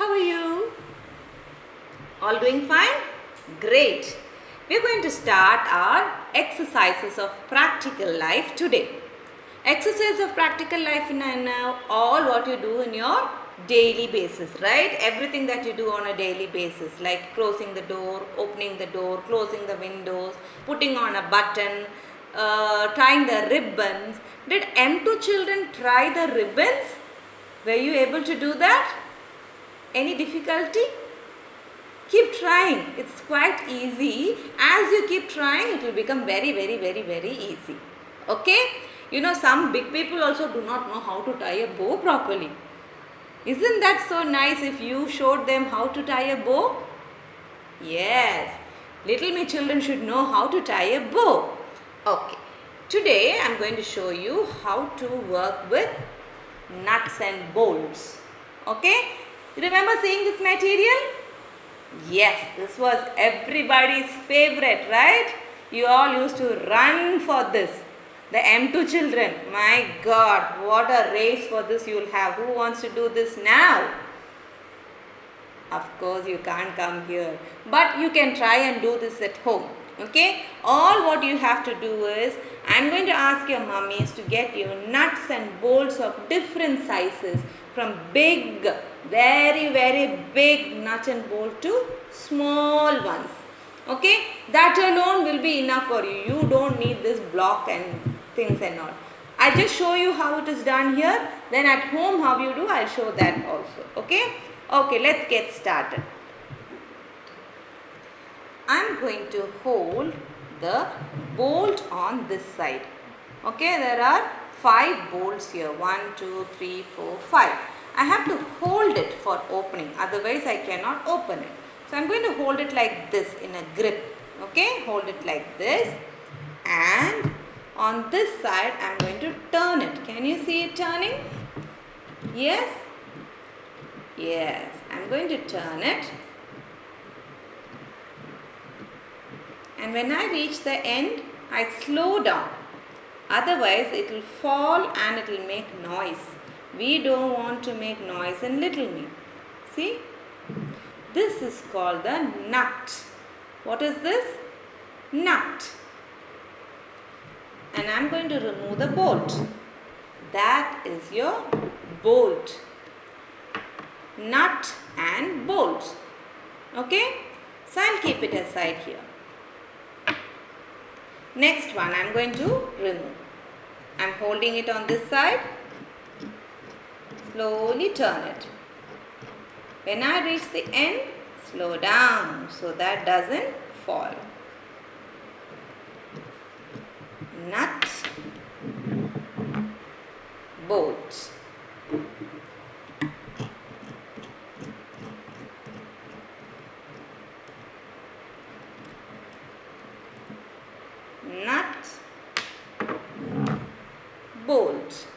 How are you? All doing fine? Great. We're going to start our exercises of practical life today. Exercise of practical life in all what you do in your daily basis, right? Everything that you do on a daily basis, like closing the door, opening the door, closing the windows, putting on a button, tying the ribbons. Did M2 children try the ribbons? Were you able to do that? Any difficulty? Keep trying. It's quite easy. As you keep trying, it will become very easy. Okay? You know, some big people also do not know how to tie a bow properly. Isn't that so nice if you showed them how to tie a bow? Yes. Little me children should know how to tie a bow. Okay. Today I am going to show you how to work with nuts and bolts. Okay? Remember seeing this material? Yes, this was everybody's favorite, right? You all used to run for this. The M2 children, my God, what a race for this you will have. Who wants to do this now? Of course, you can't come here, but you can try and do this at home. Okay, all what you have to do is, I'm going to ask your mummies to get you nuts and bolts of different sizes, from big, very big nut and bolt to small ones. Okay, that alone will be enough for you. You don't need this block and things and all. I just show you how it is done here. Then at home how you do, I'll show that also. Okay, okay, let's get started. I'm going to hold the bolt on this side. Okay, there are 5 bolts here. 1, 2, 3, 4, 5. I have to hold it for opening, otherwise I cannot open it. So I'm going to hold it like this in a grip. Okay, hold it like this, and on this side I'm going to turn it. Can you see it turning? Yes? Yes, I'm going to turn it. And when I reach the end, I slow down. Otherwise, it will fall and it will make noise. We don't want to make noise in little me. See? This is called the nut. What is this? Nut. And I'm going to remove the bolt. That is your bolt. Nut and bolt. Okay? So I'll keep it aside here. Next one I am going to remove. I am holding it on this side. Slowly turn it. When I reach the end, slow down so that doesn't fall. Nut, bolt. Nut, bolt.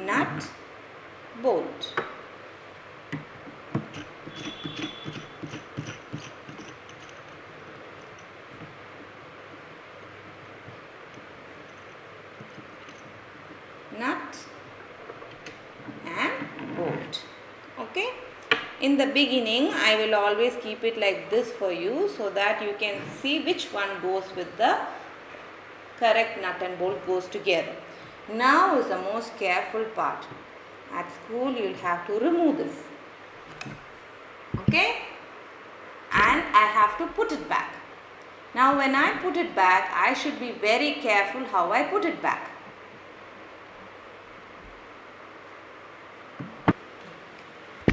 Nut, bolt. Nut and bolt. Okay, in the beginning I will always keep it like this for you so that you can see which one goes with the correct nut and bolt goes together. Now is the most careful part. At school you will have to remove this. Okay, and I have to put it back. Now when I put it back, I should be very careful how I put it back.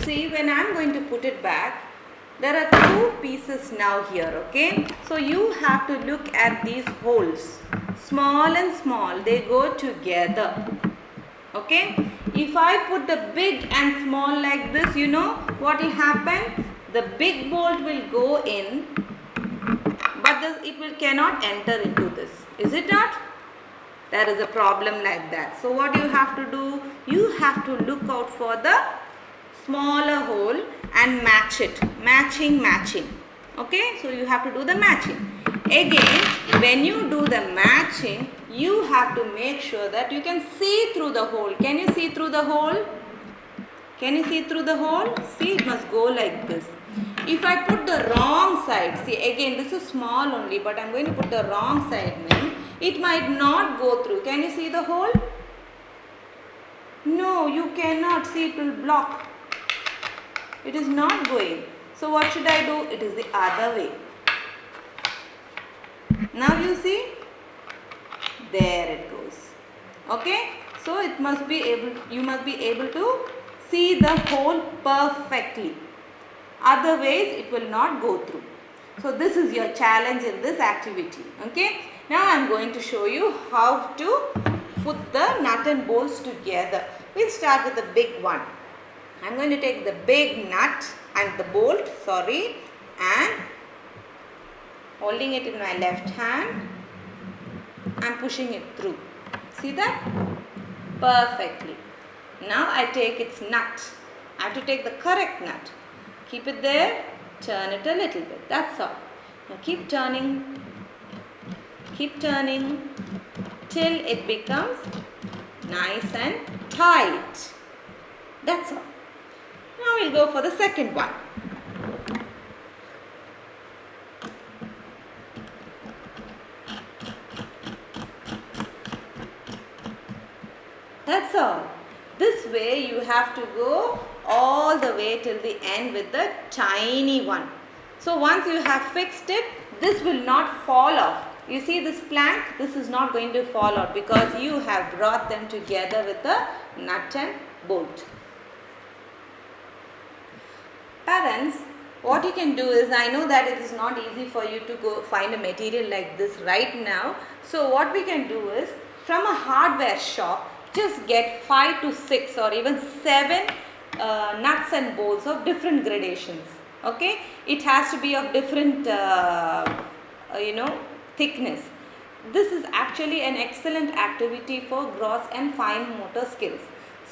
See, when I am going to put it back, there are 2 pieces now here, okay? So you have to look at these holes. Small and small, they go together. Okay? If I put the big and small like this, you know what will happen? The big bolt will go in, but it cannot enter into this. Is it not? There is a problem like that. So what you have to do? You have to look out for the smaller hole and match it. Matching. Okay, so you have to do the matching. Again, when you do the matching, you have to make sure that you can see through the hole. Can you see through the hole? Can you see through the hole? See, it must go like this. If I put the wrong side, see again this is small only, but I am going to put the wrong side, means it might not go through. Can you see the hole? No, you cannot see, it will block. It is not going. So what should I do? It is the other way. Now you see, there it goes. Okay, so you must be able to see the hole perfectly. Otherwise it will not go through. So this is your challenge in this activity. Okay, now I am going to show you how to put the nut and bolts together. We'll start with the big one. I am going to take the big nut and the bolt, and holding it in my left hand, I am pushing it through. See that? Perfectly. Now I take its nut. I have to take the correct nut. Keep it there, turn it a little bit. That's all. Now keep turning till it becomes nice and tight. That's all. Now we'll go for the second one. That's all. This way you have to go all the way till the end with the tiny one. So once you have fixed it, this will not fall off. You see this plank? This is not going to fall out because you have brought them together with the nut and bolt. Parents, what you can do is, I know that it is not easy for you to go find a material like this right now. So what we can do is, from a hardware shop, just get 5 to 6 or even 7 nuts and bolts of different gradations. Okay, it has to be of different thickness. This is actually an excellent activity for gross and fine motor skills.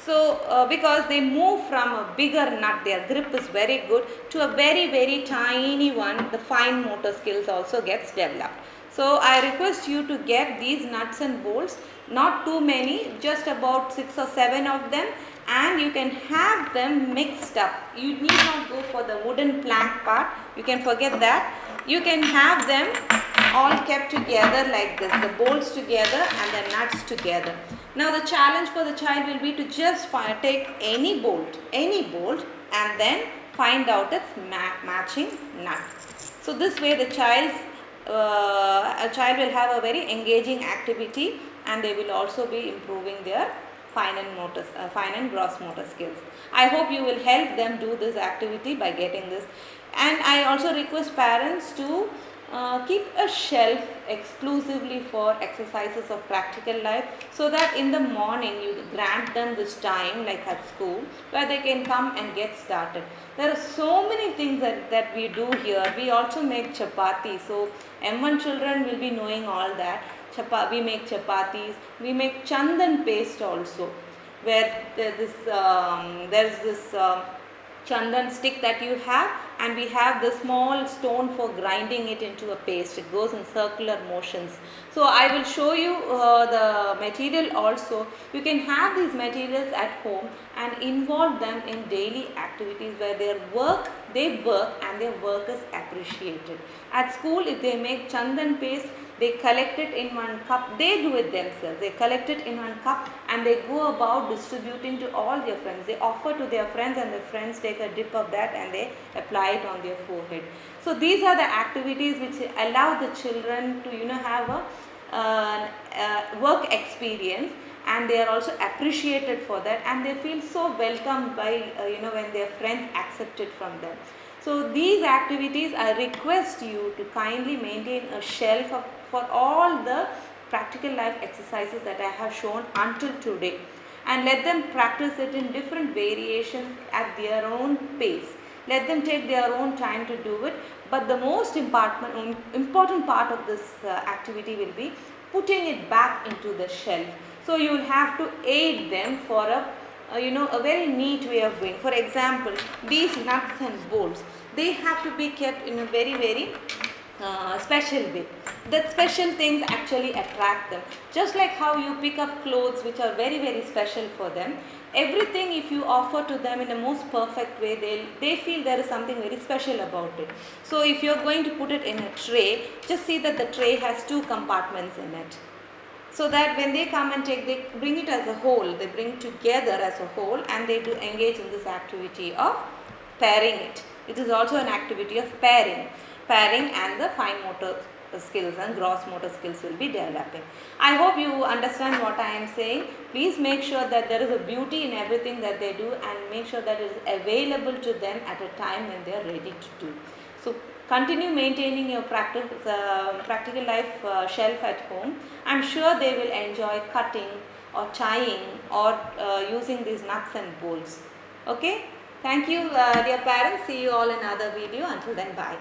So because they move from a bigger nut, their grip is very good, to a very tiny one, the fine motor skills also gets developed. So I request you to get these nuts and bolts, not too many, just about 6 or 7 of them, and you can have them mixed up. You need not go for the wooden plank part, you can forget that. You can have them all kept together like this, the bolts together and the nuts together. Now the challenge for the child will be to just take any bolt and then find out its matching nut. So this way the a child will have a very engaging activity, and they will also be improving their fine and gross motor skills. I hope you will help them do this activity by getting this. And I also request parents to keep a shelf exclusively for exercises of practical life, so that in the morning you grant them this time like at school where they can come and get started. There are so many things that we do here. We also make chapati, so M1 children will be knowing all that. We make chapatis, we make chandan paste also, where there's this chandan stick that you have, and we have the small stone for grinding it into a paste. It goes in circular motions. So I will show you the material also. You can have these materials at home and involve them in daily activities where they work and their work is appreciated. At school, if they make chandan paste, they collect it in one cup. They do it themselves. They collect it in one cup and they go about distributing to all their friends. They offer to their friends, and their friends take a dip of that and they apply it on their forehead. So these are the activities which allow the children to have a work experience, and they are also appreciated for that, and they feel so welcomed by when their friends accept it from them. So these activities, I request you to kindly maintain a shelf for all the practical life exercises that I have shown until today, and let them practice it in different variations at their own pace. Let them take their own time to do it, but the most important part of this activity will be putting it back into the shelf. So you will have to aid them for a a very neat way of doing. For example, these nuts and bolts, they have to be kept in a very special way. That special things actually attract them. Just like how you pick up clothes which are very special for them, everything if you offer to them in the most perfect way, they feel there is something very special about it. So if you are going to put it in a tray, just see that the tray has 2 compartments in it, so that when they come and take, they bring it as a whole, they bring together as a whole, and they do engage in this activity of pairing it. It is also an activity of pairing, and the fine motor skills and gross motor skills will be developing. I hope you understand what I am saying. Please make sure that there is a beauty in everything that they do, and make sure that it is available to them at a time when they are ready to do. So continue maintaining your practical life shelf at home. I am sure they will enjoy cutting or tying or using these nuts and bolts. Okay. Thank you dear parents. See you all in another video. Until then, bye.